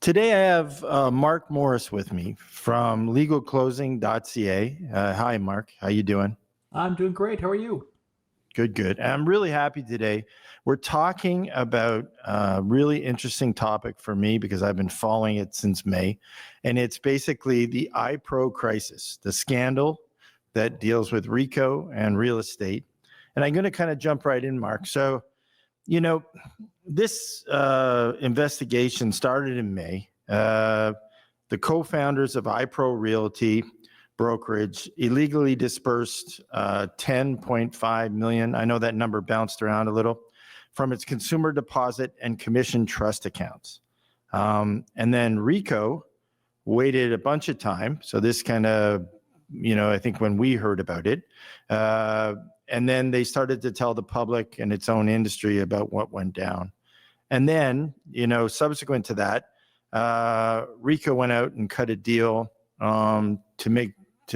Today I have Mark Morris with me from legalcloing.ca. Hi, Mark. How you doing? I'm doing great. How are you? Good. I'm really happy today. We're talking about a really interesting topic for me because I've been following it since May, and it's basically the iPro crisis, the scandal that deals with RICO and real estate. And I'm going to kind of jump right in, Mark. So, this investigation started in May. The co-founders of iPro Realty brokerage illegally dispersed 10.5 million. I know that number bounced around a little from its consumer deposit and commission trust accounts. And then RICO waited a bunch of time. So this kind of, I think when we heard about it, and then they started to tell the public and its own industry about what went down. And then, subsequent to that, RICO went out and cut a deal to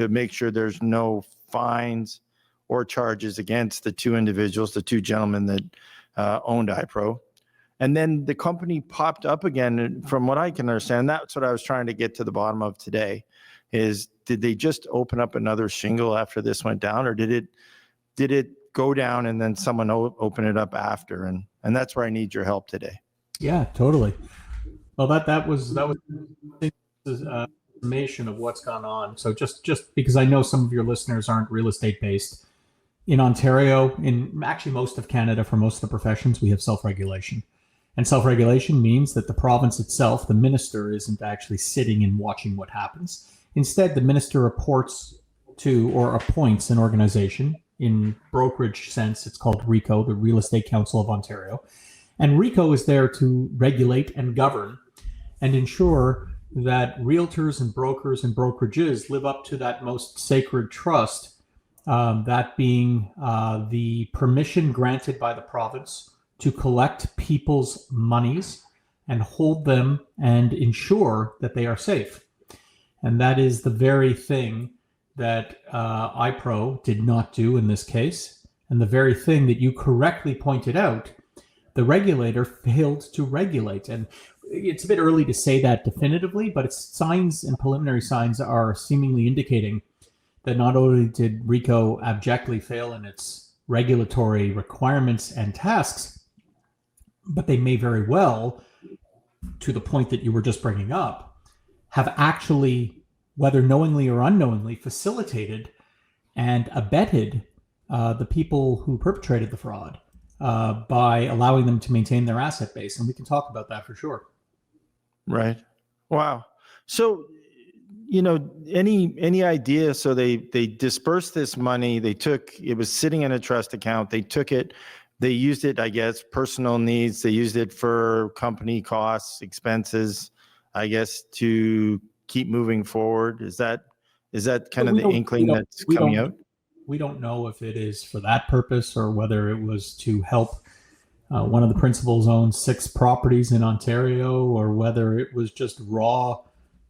make sure there's no fines or charges against the two individuals, the two gentlemen that owned iPro. And then the company popped up again. And from what I can understand, that's what I was trying to get to the bottom of today, is did they just open up another shingle after this went down, or did it go down and then someone open it up after? And that's where I need your help today. Yeah, totally. Well, that was summation of what's gone on. So just because I know some of your listeners aren't real estate based, in Ontario, in actually most of Canada, for most of the professions, we have self-regulation. And self-regulation means that the province itself, the minister, isn't actually sitting and watching what happens. Instead, the minister reports to or appoints an organization. In brokerage sense, it's called RICO, the Real Estate Council of Ontario. And RICO is there to regulate and govern and ensure that realtors and brokers and brokerages live up to that most sacred trust, that being the permission granted by the province to collect people's monies and hold them and ensure that they are safe. And that is the very thing that iPro did not do in this case, and the very thing that you correctly pointed out, the regulator failed to regulate. And it's a bit early to say that definitively, but its signs and preliminary signs are seemingly indicating that not only did RICO abjectly fail in its regulatory requirements and tasks, but they may very well, to the point that you were just bringing up, have actually, whether knowingly or unknowingly, facilitated and abetted the people who perpetrated the fraud by allowing them to maintain their asset base. And we can talk about that for sure. Right. Wow. So, any idea? So they dispersed this money. It was sitting in a trust account. They took it. They used it, I guess, personal needs. They used it for company costs, expenses, I guess, to keep moving forward. Is that kind of the inkling that's coming out? We don't know if it is for that purpose or whether it was to help one of the principals own 6 properties in Ontario, or whether it was just raw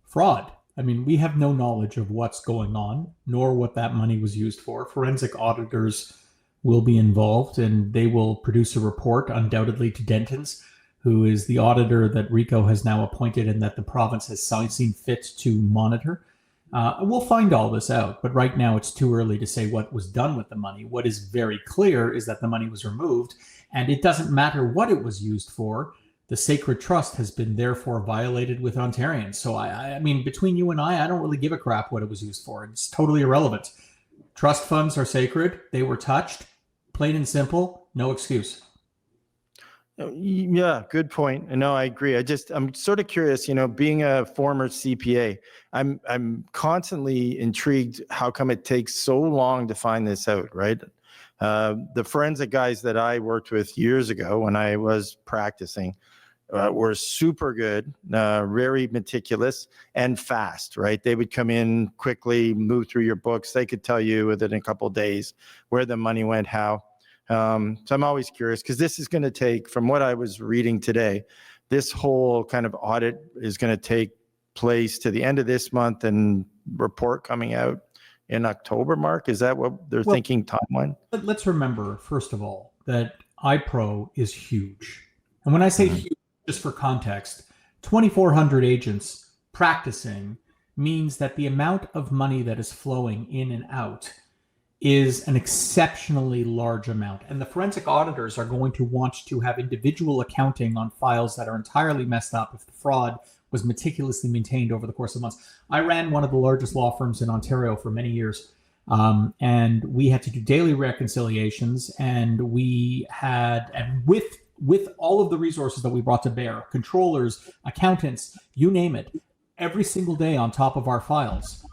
fraud. I mean, we have no knowledge of what's going on, nor what that money was used for. Forensic auditors will be involved, and they will produce a report, undoubtedly, to Denton's, who is the auditor that RICO has now appointed and that the province has seen fit to monitor. We'll find all this out, but right now it's too early to say what was done with the money. What is very clear is that the money was removed, and it doesn't matter what it was used for. The sacred trust has been therefore violated with Ontarians. So I mean, between you and I don't really give a crap what it was used for. It's totally irrelevant. Trust funds are sacred. They were touched. Plain and simple, no excuse. Yeah, good point. No, I agree. I'm sort of curious, being a former CPA, I'm constantly intrigued how come it takes so long to find this out, right? The forensic guys that I worked with years ago when I was practicing were super good, very meticulous and fast, right? They would come in quickly, move through your books. They could tell you within a couple of days where the money went, how. So I'm always curious because this is going to take, from what I was reading today, this whole kind of audit is going to take place to the end of this month and report coming out in October, Mark. Is that what they're thinking timeline? Let's remember, first of all, that iPro is huge. And when I say huge, just for context, 2,400 agents practicing means that the amount of money that is flowing in and out is an exceptionally large amount. And the forensic auditors are going to want to have individual accounting on files that are entirely messed up if the fraud was meticulously maintained over the course of months. I ran one of the largest law firms in Ontario for many years, and we had to do daily reconciliations, and with all of the resources that we brought to bear, controllers, accountants, you name it, every single day on top of our files.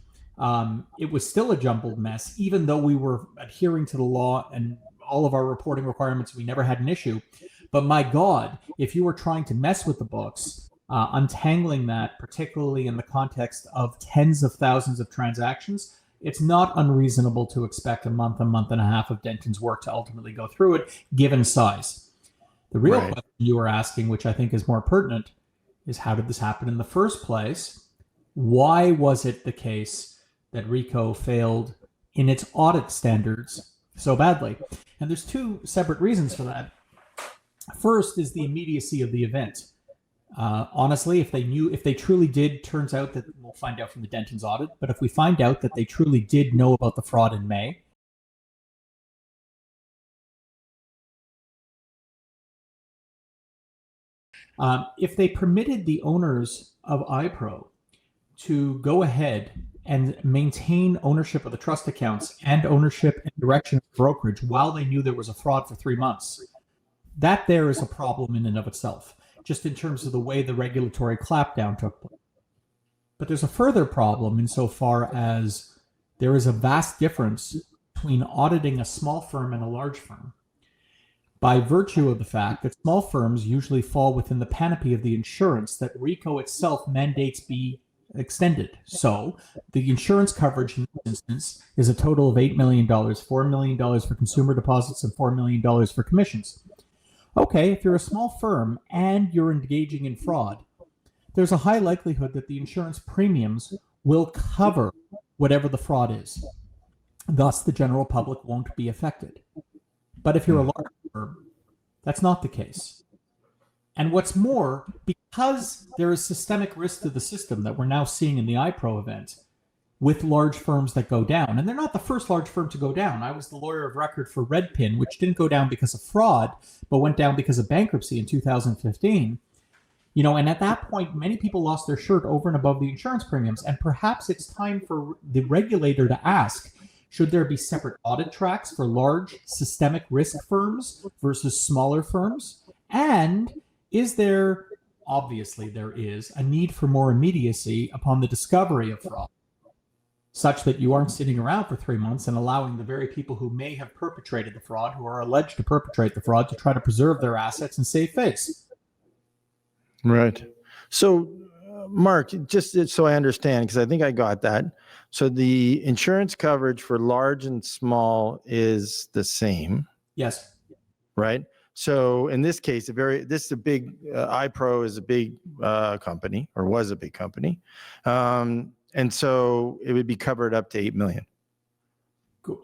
It was still a jumbled mess, even though we were adhering to the law and all of our reporting requirements. We never had an issue. But my God, if you were trying to mess with the books, untangling that, particularly in the context of tens of thousands of transactions, it's not unreasonable to expect a month and a half of Denton's work to ultimately go through it, given size. The real question you are asking, which I think is more pertinent, is how did this happen in the first place? Why was it the case that RICO failed in its audit standards so badly? And there's two separate reasons for that. First is the immediacy of the event. Honestly, if they truly did, turns out that we'll find out from the Denton's audit, but if we find out that they truly did know about the fraud in May, if they permitted the owners of iPro to go ahead and maintain ownership of the trust accounts and ownership and direction of brokerage while they knew there was a fraud for 3 months, that there is a problem in and of itself, just in terms of the way the regulatory clampdown took place. But there's a further problem insofar as there is a vast difference between auditing a small firm and a large firm, by virtue of the fact that small firms usually fall within the canopy of the insurance that RICO itself mandates be extended. So the insurance coverage in this instance is a total of $8 million, $4 million for consumer deposits and $4 million for commissions. Okay, if you're a small firm and you're engaging in fraud, there's a high likelihood that the insurance premiums will cover whatever the fraud is. Thus, the general public won't be affected. But if you're a large firm, that's not the case. And what's more, because there is systemic risk to the system that we're now seeing in the iPro event with large firms that go down, and they're not the first large firm to go down. I was the lawyer of record for Redpin, which didn't go down because of fraud, but went down because of bankruptcy in 2015. And at that point, many people lost their shirt over and above the insurance premiums. And perhaps it's time for the regulator to ask, should there be separate audit tracks for large systemic risk firms versus smaller firms? And is there, obviously there is, a need for more immediacy upon the discovery of fraud, such that you aren't sitting around for 3 months and allowing the very people who may have perpetrated the fraud, who are alleged to perpetrate the fraud, to try to preserve their assets and save face? Right. So, Mark, just so I understand, because I think I got that. So the insurance coverage for large and small is the same. Yes. Right. So in this case, iPro is a big company, or was a big company. And so it would be covered up to $8 million.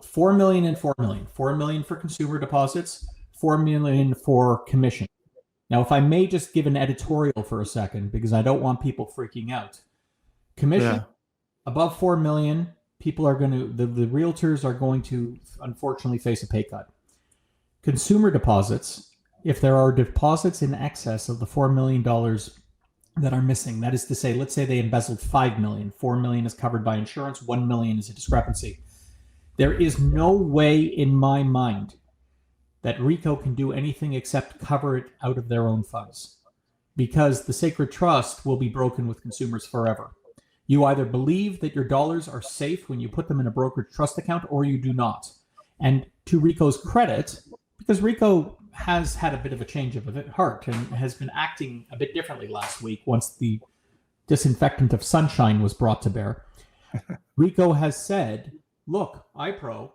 4 million and 4 million. 4 million for consumer deposits, 4 million for commission. Now, if I may just give an editorial for a second, because I don't want people freaking out. Commission, above 4 million, people are going to, the realtors are going to unfortunately face a pay cut. Consumer deposits, if there are deposits in excess of the $4 million that are missing, that is to say, let's say they embezzled 5 million, 4 million is covered by insurance, 1 million is a discrepancy. There is no way in my mind that RICO can do anything except cover it out of their own funds, because the sacred trust will be broken with consumers forever. You either believe that your dollars are safe when you put them in a brokerage trust account, or you do not. And to RICO's credit, because RICO has had a bit of a change of heart and has been acting a bit differently last week once the disinfectant of sunshine was brought to bear, RICO has said, look, iPro,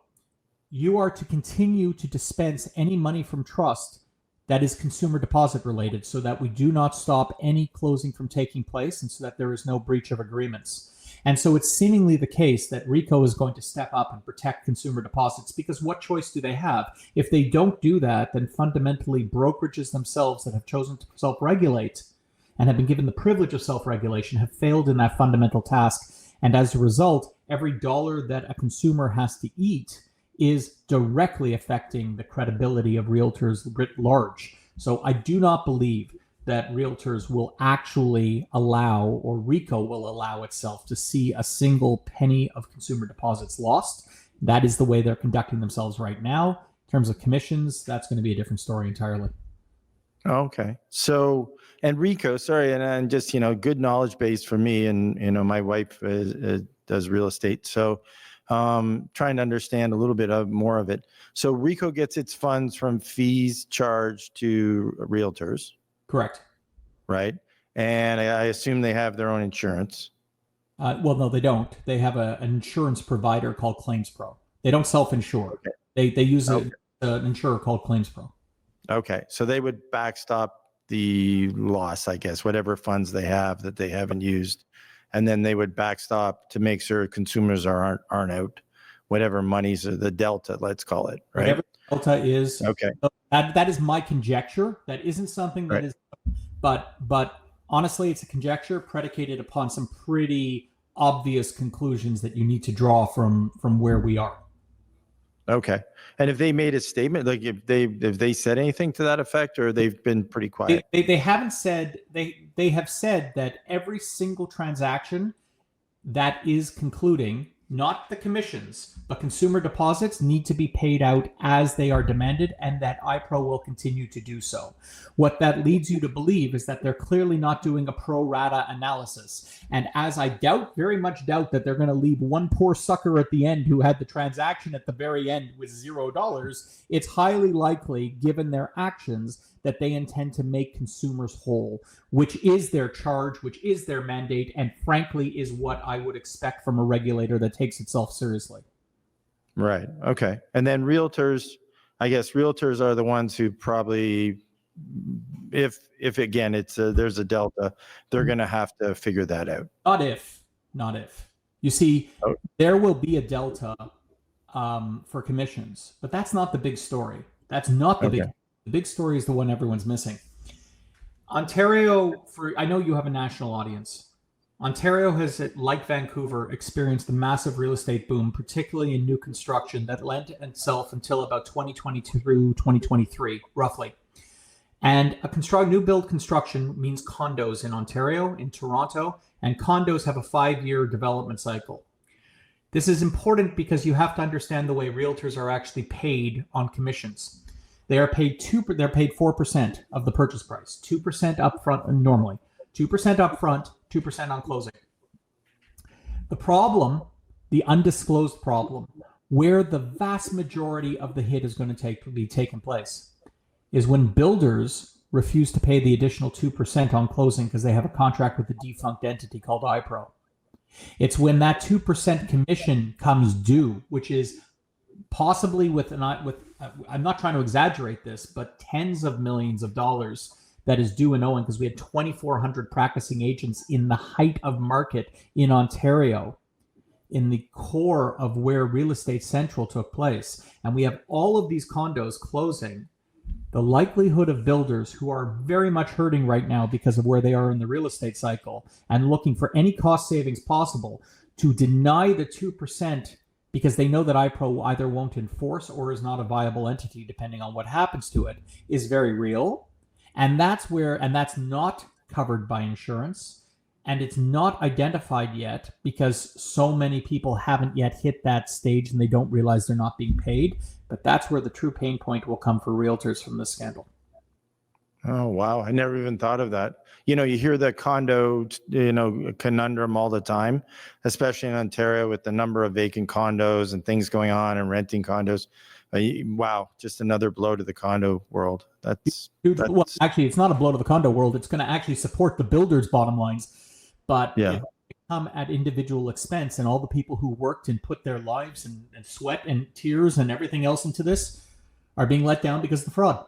you are to continue to dispense any money from trust that is consumer deposit related, so that we do not stop any closing from taking place and so that there is no breach of agreements. And so it's seemingly the case that RICO is going to step up and protect consumer deposits, because what choice do they have? If they don't do that, then fundamentally brokerages themselves that have chosen to self-regulate and have been given the privilege of self-regulation have failed in that fundamental task. And as a result, every dollar that a consumer has to eat is directly affecting the credibility of realtors writ large. So I do not believe that realtors will actually allow, or RICO will allow itself to see a single penny of consumer deposits lost. That is the way they're conducting themselves right now. In terms of commissions, that's going to be a different story entirely. Okay. So, and RICO, sorry, and just, good knowledge base for me. And, my wife does real estate. So, trying to understand a little bit more of it. So RICO gets its funds from fees charged to realtors. Correct. Right. And I assume they have their own insurance. Well, no, they don't. They have an insurance provider called ClaimsPro. They don't self-insure. Okay. They use an insurer called ClaimsPro. Okay. So they would backstop the loss, I guess, whatever funds they have that they haven't used. And then they would backstop to make sure consumers aren't out, whatever monies are the delta, let's call it, right? Whatever the delta is. Okay. That is my conjecture. That isn't something that is, but honestly, it's a conjecture predicated upon some pretty obvious conclusions that you need to draw from where we are. Okay. And if they made a statement, like if they said anything to that effect, or they've been pretty quiet? They haven't said. They have said that every single transaction that is concluding, not the commissions, but consumer deposits, need to be paid out as they are demanded, and that iPro will continue to do so. What that leads you to believe is that they're clearly not doing a pro rata analysis. And as I very much doubt that they're going to leave one poor sucker at the end who had the transaction at the very end with $0, it's highly likely, given their actions, that they intend to make consumers whole, which is their charge, which is their mandate, and frankly is what I would expect from a regulator that takes itself seriously. Right. Okay. And then realtors, I guess realtors are the ones who probably, if again, there's a delta, they're going to have to figure that out. Not if. You see, there will be a delta for commissions, but that's not the big story. That's not the big. The big story is the one everyone's missing. Ontario, I know you have a national audience. Ontario has, like Vancouver, experienced a massive real estate boom, particularly in new construction, that lent itself until about 2022 through 2023, roughly. And new build construction means condos in Ontario, in Toronto, and condos have a 5-year development cycle. This is important because you have to understand the way realtors are actually paid on commissions. They are paid they're paid 4% of the purchase price, 2% upfront normally, 2% upfront, 2% on closing. The problem, the undisclosed problem, where the vast majority of the hit is going to be taken place, is when builders refuse to pay the additional 2% on closing because they have a contract with a defunct entity called iPro. It's when that 2% commission comes due, which is possibly I'm not trying to exaggerate this, but tens of millions of dollars that is due and owing, because we had 2,400 practicing agents in the height of market in Ontario, in the core of where Real Estate Central took place. And we have all of these condos closing. The likelihood of builders who are very much hurting right now because of where they are in the real estate cycle and looking for any cost savings possible to deny the 2% because they know that iPro either won't enforce or is not a viable entity, depending on what happens to it, is very real. And that's not covered by insurance. And it's not identified yet because so many people haven't yet hit that stage and they don't realize they're not being paid. But that's where the true pain point will come for realtors from this scandal. Oh, wow. I never even thought of that. You hear the condo, conundrum all the time, especially in Ontario with the number of vacant condos and things going on and renting condos. Wow. Just another blow to the condo world. Well, actually, it's not a blow to the condo world. It's going to actually support the builders' bottom lines. But it come at individual expense, and all the people who worked and put their lives and sweat and tears and everything else into this are being let down because of the fraud.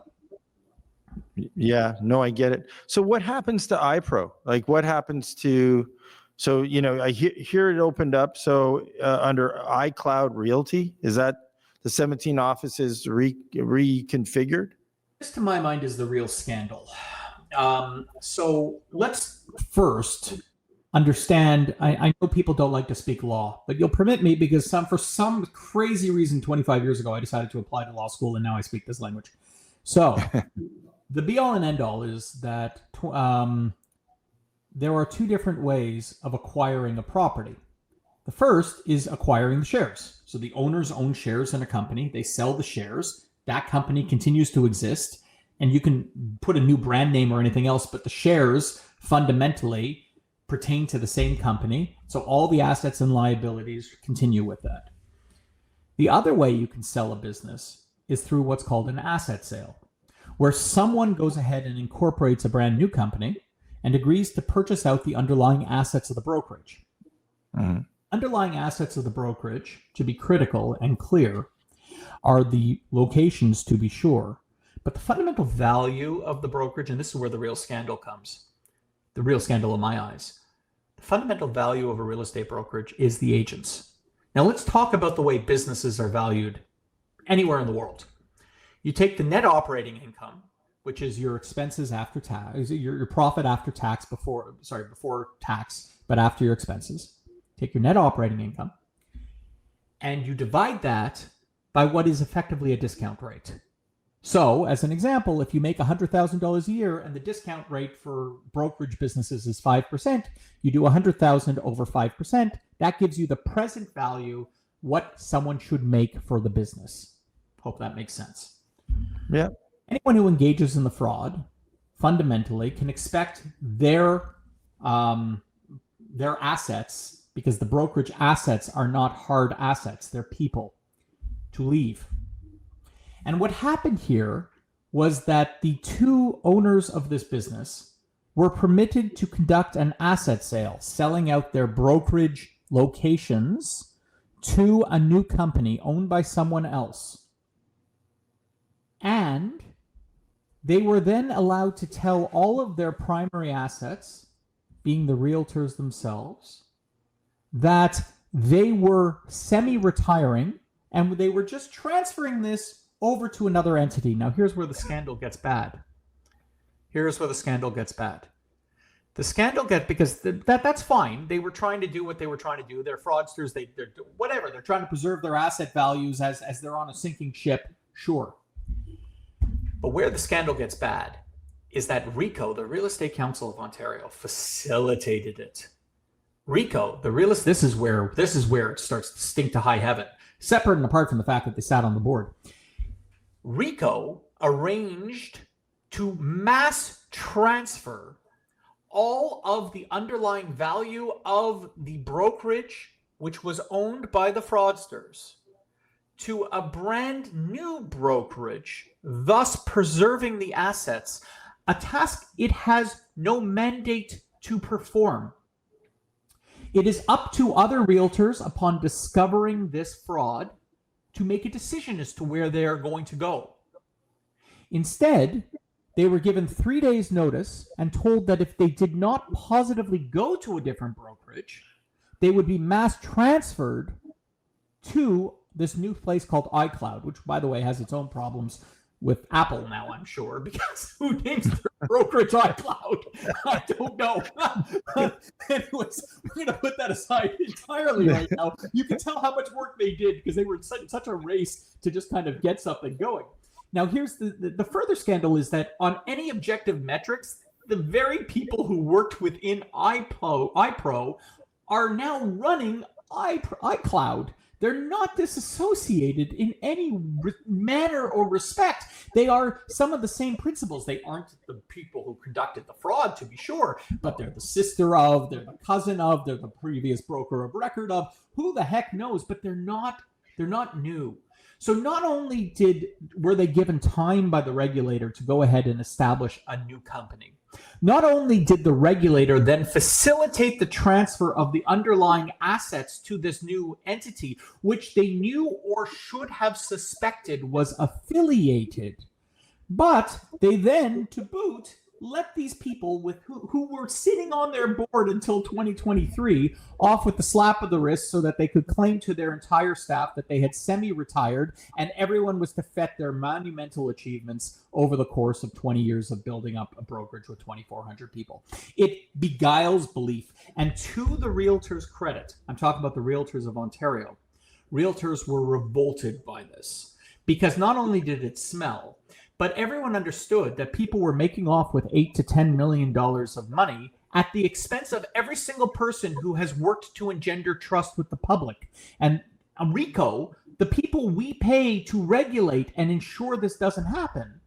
Yeah, no, I get it. So what happens to iPro? Like what happens to, I hear it opened up. So under iCloud Realty, is that the 17 offices reconfigured? This to my mind is the real scandal. So let's first understand. I know people don't like to speak law, but you'll permit me because for some crazy reason 25 years ago I decided to apply to law school, and now I speak this language. So the be all and end all is that there are two different ways of acquiring a property. The first is acquiring the shares. So the owners own shares in a company. They sell the shares. That company continues to exist. And you can put a new brand name or anything else, but the shares fundamentally pertain to the same company. So all the assets and liabilities continue with that. The other way you can sell a business is through what's called an asset sale, where someone goes ahead and incorporates a brand new company and agrees to purchase out the underlying assets of the brokerage. Mm-hmm. Underlying assets of the brokerage, to be critical and clear, are the locations, to be sure, but the fundamental value of the brokerage, and this is where the real scandal comes, the real scandal in my eyes, the fundamental value of a real estate brokerage is the agents. Now let's talk about the way businesses are valued anywhere in the world. You take the net operating income, which is your expenses after tax, your profit after tax before tax, but after your expenses. Take your net operating income, and you divide that by what is effectively a discount rate. So, as an example, if you make $100,000 a year and the discount rate for brokerage businesses is 5%, you do $100,000 over 5%. That gives you the present value, what someone should make for the business. Hope that makes sense. Yeah. Anyone who engages in the fraud fundamentally can expect their assets, because the brokerage assets are not hard assets, they're people, to leave. And what happened here was that the two owners of this business were permitted to conduct an asset sale, selling out their brokerage locations to a new company owned by someone else. And they were then allowed to tell all of their primary assets, being the realtors themselves, that they were semi-retiring and they were just transferring this over to another entity. Now, here's where the scandal gets bad. The scandal gets, because that's fine. They were trying to do what they were trying to do. They're fraudsters. They're whatever. They're trying to preserve their asset values as they're on a sinking ship. Sure. But where the scandal gets bad is that RICO, the Real Estate Council of Ontario, facilitated it. RICO, this is where it starts to stink to high heaven, separate and apart from the fact that they sat on the board. RICO arranged to mass transfer all of the underlying value of the brokerage, which was owned by the fraudsters, to a brand new brokerage, thus preserving the assets, a task it has no mandate to perform. It is up to other realtors, upon discovering this fraud, to make a decision as to where they are going to go. Instead, they were given 3 days' notice and told that if they did not positively go to a different brokerage, they would be mass transferred to this new place called iCloud, which, by the way, has its own problems with Apple now, I'm sure, because who names their brokerage iCloud? I don't know. Anyways, we're going to put that aside entirely right now. You can tell how much work they did because they were in such a race to just kind of get something going. Now, here's the further scandal is that on any objective metrics, the very people who worked within iPro are now running iCloud. They're not disassociated in any manner or respect. They are some of the same principles. They aren't the people who conducted the fraud, to be sure, but they're the sister of, they're the cousin of, they're the previous broker of record of, who the heck knows, but they're not new. So not only were they given time by the regulator to go ahead and establish a new company, not only did the regulator then facilitate the transfer of the underlying assets to this new entity, which they knew or should have suspected was affiliated, but they then, to boot, let these people who were sitting on their board until 2023 off with the slap of the wrist so that they could claim to their entire staff that they had semi-retired and everyone was to fet their monumental achievements over the course of 20 years of building up a brokerage with 2,400 people. It beguiles belief. And to the realtors' credit, I'm talking about the realtors of Ontario, realtors were revolted by this because not only did it smell, but everyone understood that people were making off with $8 to $10 million of money at the expense of every single person who has worked to engender trust with the public. And RICO, the people we pay to regulate and ensure this doesn't happen,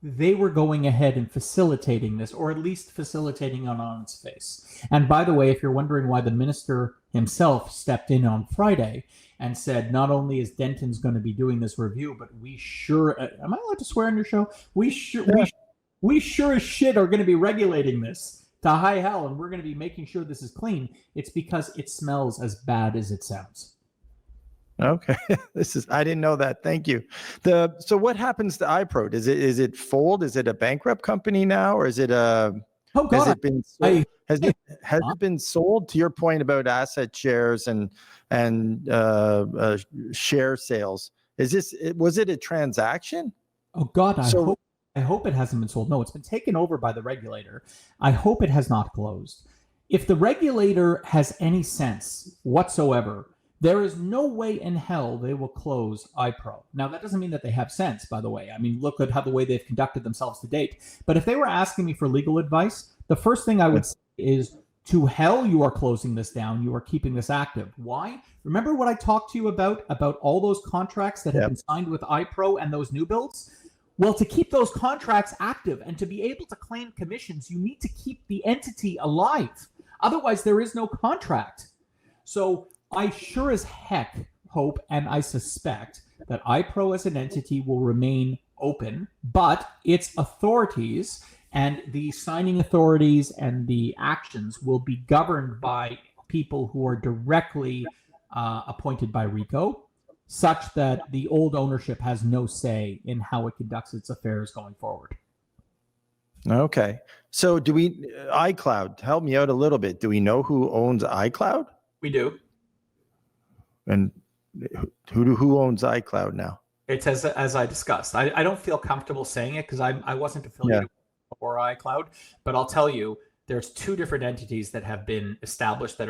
they were going ahead and facilitating this, or at least facilitating it on its face. And by the way, if you're wondering why the minister himself stepped in on Friday and said, not only is Denton's going to be doing this review, but we sure, am I allowed to swear on your show? We sure as shit are going to be regulating this to high hell, and we're going to be making sure this is clean. It's because it smells as bad as it sounds. Okay, I didn't know that. Thank you. So what happens to iPro? Is it fold? Is it a bankrupt company now, or is it a? Oh God, has it been sold? Has it been sold? To your point about asset shares and share sales, was it a transaction? Oh God, I hope it hasn't been sold. No, it's been taken over by the regulator. I hope it has not closed. If the regulator has any sense whatsoever, there is no way in hell they will close iPro. Now, that doesn't mean that they have sense, by the way. I mean, look at the way they've conducted themselves to date. But if they were asking me for legal advice, the first thing I would say is, to hell you are closing this down. You are keeping this active. Why? Remember what I talked to you about all those contracts that have been signed with iPro and those new builds? Well, to keep those contracts active and to be able to claim commissions, you need to keep the entity alive. Otherwise, there is no contract. So I sure as heck hope and I suspect that iPro as an entity will remain open, but its authorities and the signing authorities and the actions will be governed by people who are directly appointed by RICO, such that the old ownership has no say in how it conducts its affairs going forward. Okay. So iCloud, help me out a little bit. Do we know who owns iCloud? We do. And who owns iCloud now? It's as I discussed. I don't feel comfortable saying it because I wasn't affiliated with or iCloud, but I'll tell you, there's two different entities that have been established that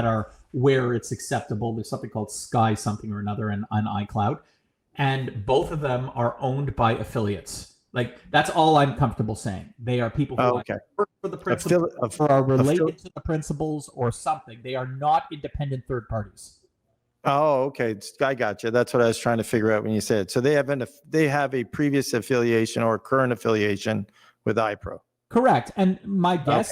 are where it's acceptable. There's something called Sky something or another on iCloud, and both of them are owned by affiliates. Like, that's all I'm comfortable saying. They are people who work for the principals or are related to the principals or something. They are not independent third parties. Oh, okay. I got you. That's what I was trying to figure out when you said. So they have a previous affiliation or current affiliation with iPro. Correct. And my guess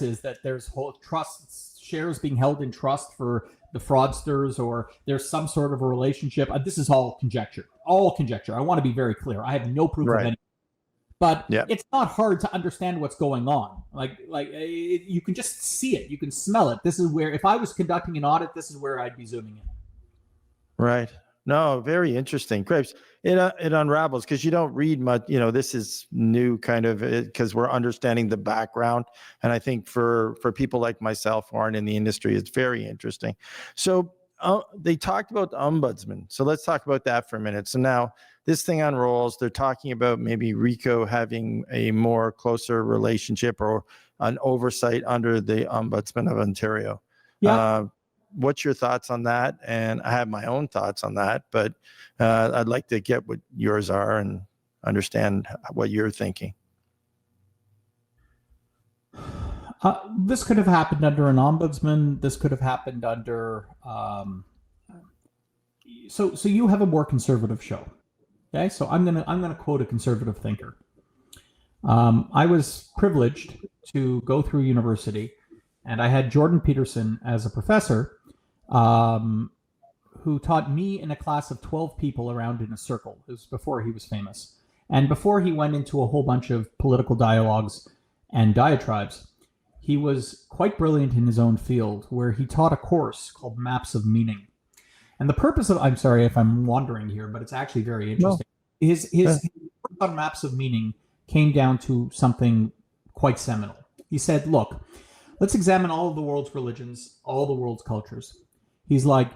is that there's whole trust shares being held in trust for the fraudsters, or there's some sort of a relationship. This is all conjecture. All conjecture. I want to be very clear. I have no proof of anything. But it's not hard to understand what's going on. You can just see it. You can smell it. This is where, if I was conducting an audit, this is where I'd be zooming in. Right. No, very interesting. Cripes, it unravels because you don't read much. This is new kind of because we're understanding the background. And I think for people like myself who aren't in the industry, it's very interesting. So they talked about the Ombudsman. So let's talk about that for a minute. So now this thing unrolls. They're talking about maybe RICO having a more closer relationship or an oversight under the Ombudsman of Ontario. Yeah. What's your thoughts on that? And I have my own thoughts on that, but I'd like to get what yours are and understand what you're thinking. This could have happened under an ombudsman. This could have happened under. So you have a more conservative show, okay? So I'm gonna quote a conservative thinker. I was privileged to go through university, and I had Jordan Peterson as a professor, who taught me in a class of 12 people around in a circle. It was before he was famous, and before he went into a whole bunch of political dialogues and diatribes. He was quite brilliant in his own field, where he taught a course called Maps of Meaning. And the purpose of, I'm sorry if I'm wandering here, but it's actually very interesting. No. His work on Maps of Meaning came down to something quite seminal. He said, look, let's examine all of the world's religions, all the world's cultures. He's like,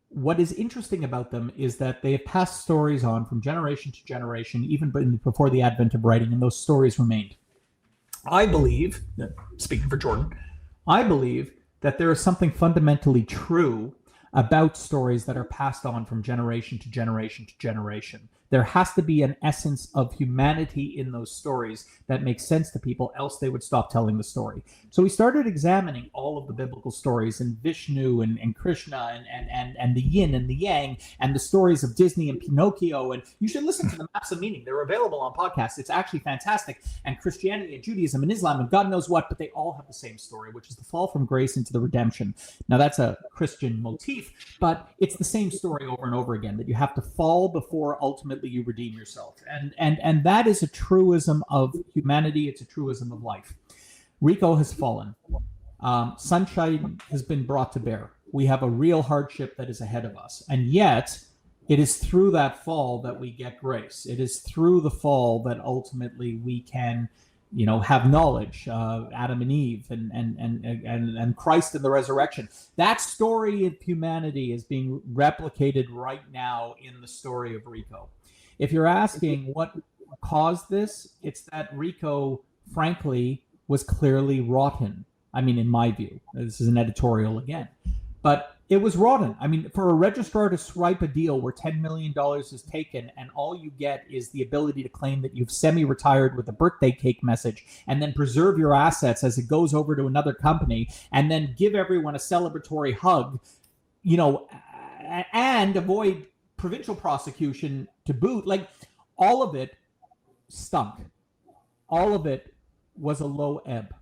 what is interesting about them is that they have passed stories on from generation to generation, even before the advent of writing, and those stories remained. I believe, speaking for Jordan, I believe that there is something fundamentally true about stories that are passed on from generation to generation to generation. There has to be an essence of humanity in those stories that makes sense to people, else they would stop telling the story. So we started examining all of the biblical stories and Vishnu and Krishna and the yin and the yang and the stories of Disney and Pinocchio. And you should listen to the Maps of Meaning. They're available on podcasts. It's actually fantastic. And Christianity and Judaism and Islam and God knows what, but they all have the same story, which is the fall from grace into the redemption. Now that's a Christian motif, but it's the same story over and over again, that you have to fall before ultimately you redeem yourself. And that is a truism of humanity. It's a truism of life. RICO has fallen. Sunshine has been brought to bear. We have a real hardship that is ahead of us. And yet, it is through that fall that we get grace. It is through the fall that ultimately we can, have knowledge, Adam and Eve and Christ and the resurrection. That story of humanity is being replicated right now in the story of RICO. If you're asking what caused this, it's that RICO, frankly, was clearly rotten. I mean, in my view, this is an editorial again, but it was rotten. I mean, for a registrar to swipe a deal where $10 million is taken and all you get is the ability to claim that you've semi-retired with a birthday cake message and then preserve your assets as it goes over to another company and then give everyone a celebratory hug, and avoid provincial prosecution to boot, like all of it stunk. All of it was a low ebb.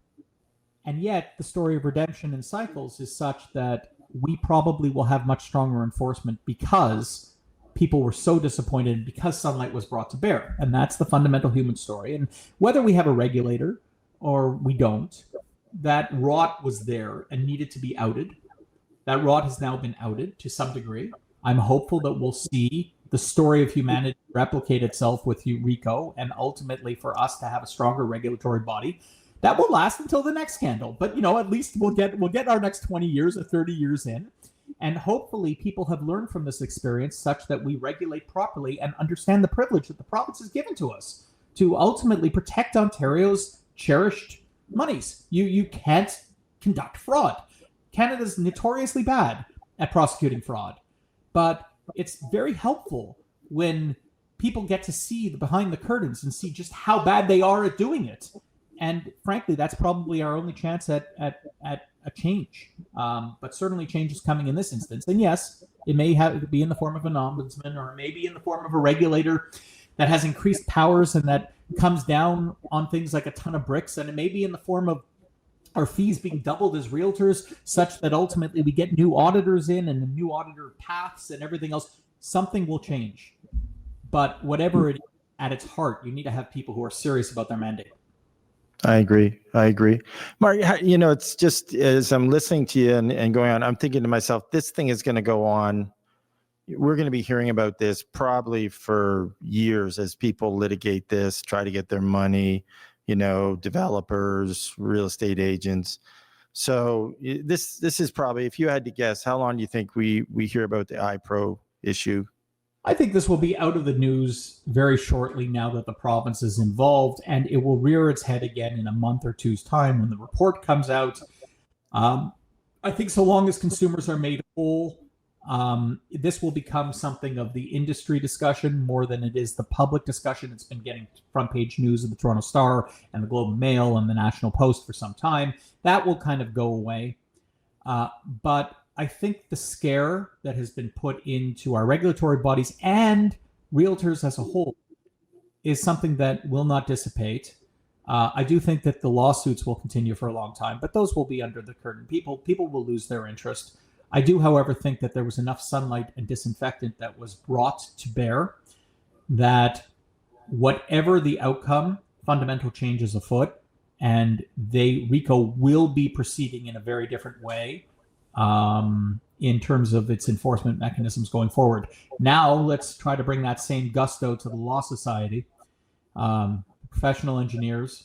And yet the story of redemption and cycles is such that we probably will have much stronger enforcement because people were so disappointed because sunlight was brought to bear. And that's the fundamental human story. And whether we have a regulator or we don't, that rot was there and needed to be outed. That rot has now been outed to some degree. I'm hopeful that we'll see the story of humanity replicate itself with RICO and ultimately for us to have a stronger regulatory body that will last until the next scandal. But, at least we'll get our next 20 years or 30 years in. And hopefully people have learned from this experience such that we regulate properly and understand the privilege that the province has given to us to ultimately protect Ontario's cherished monies. You can't conduct fraud. Canada's notoriously bad at prosecuting fraud. But it's very helpful when people get to see the behind the curtains and see just how bad they are at doing it. And frankly, that's probably our only chance at a change. But certainly change is coming in this instance. And yes, it may be in the form of an ombudsman, or maybe in the form of a regulator that has increased powers and that comes down on things like a ton of bricks. And it may be in the form of our fees being doubled as realtors, such that ultimately we get new auditors in and the new auditor paths and everything else. Something will change. But whatever it is, at its heart, you need to have people who are serious about their mandate. I agree. Mark, it's just as I'm listening to you and going on, I'm thinking to myself, this thing is going to go on. We're going to be hearing about this probably for years as people litigate this, try to get their money, developers, real estate agents. So this is probably, if you had to guess, how long do you think we hear about the iPro issue? I think this will be out of the news very shortly now that the province is involved, and it will rear its head again in a month or two's time when the report comes out. I think so long as consumers are made whole, this will become something of the industry discussion more than it is the public discussion. It's been getting front page news of the Toronto Star and the Globe and Mail and the National Post for some time. That will kind of go away. But I think the scare that has been put into our regulatory bodies and realtors as a whole is something that will not dissipate. I do think that the lawsuits will continue for a long time, but those will be under the curtain. People will lose their interest. I do, however, think that there was enough sunlight and disinfectant that was brought to bear that whatever the outcome, fundamental change is afoot, and RICO will be proceeding in a very different way in terms of its enforcement mechanisms going forward. Now, let's try to bring that same gusto to the Law Society. professional engineers,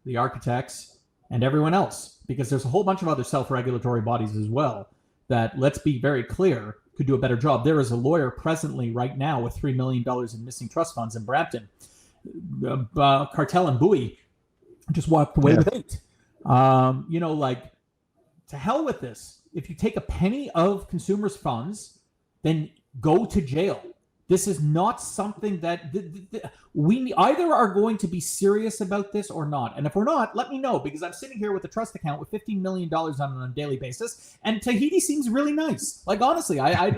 the architects, and everyone else, because there's a whole bunch of other self-regulatory bodies as well that, let's be very clear, could do a better job. There is a lawyer presently right now with $3 million in missing trust funds in Brampton. Cartel and Bowie just walked away with 8. To hell with this. If you take a penny of consumers' funds, then go to jail. This is not something that we either are going to be serious about this or not. And if we're not, let me know, because I'm sitting here with a trust account with $15 million on a daily basis, and Tahiti seems really nice. Like, honestly, I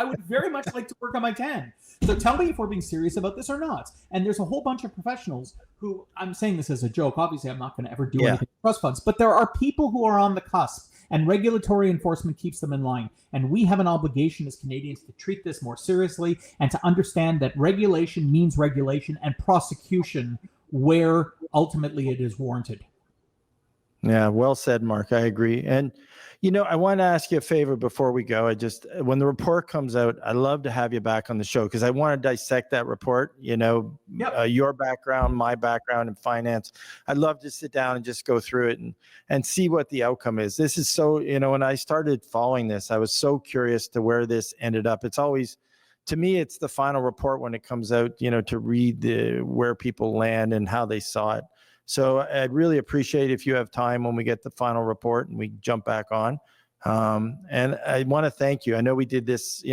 would very much like to work on my tan. So tell me if we're being serious about this or not. And there's a whole bunch of professionals who, I'm saying this as a joke. Obviously, I'm not going to ever do anything with trust funds, but there are people who are on the cusp. And regulatory enforcement keeps them in line. And we have an obligation as Canadians to treat this more seriously and to understand that regulation means regulation and prosecution where ultimately it is warranted. Yeah, well said, Mark. I agree. And, I want to ask you a favor before we go. When the report comes out, I'd love to have you back on the show because I want to dissect that report, your background, my background in finance. I'd love to sit down and just go through it and see what the outcome is. This is so, when I started following this, I was so curious to where this ended up. It's always, to me, it's the final report when it comes out, to read where people land and how they saw it. So I'd really appreciate if you have time when we get the final report and we jump back on. And I want to thank you. I know we did this,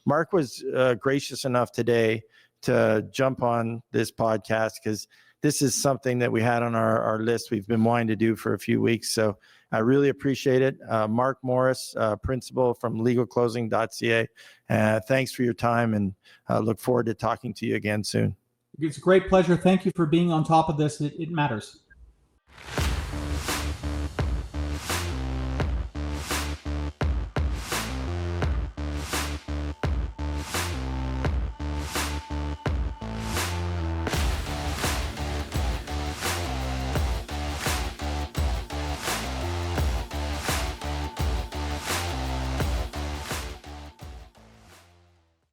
Mark was gracious enough today to jump on this podcast because this is something that we had on our list. We've been wanting to do for a few weeks. So I really appreciate it. Mark Morris, principal from legalcloing.ca. Thanks for your time and look forward to talking to you again soon. It's a great pleasure. Thank you for being on top of this. It matters.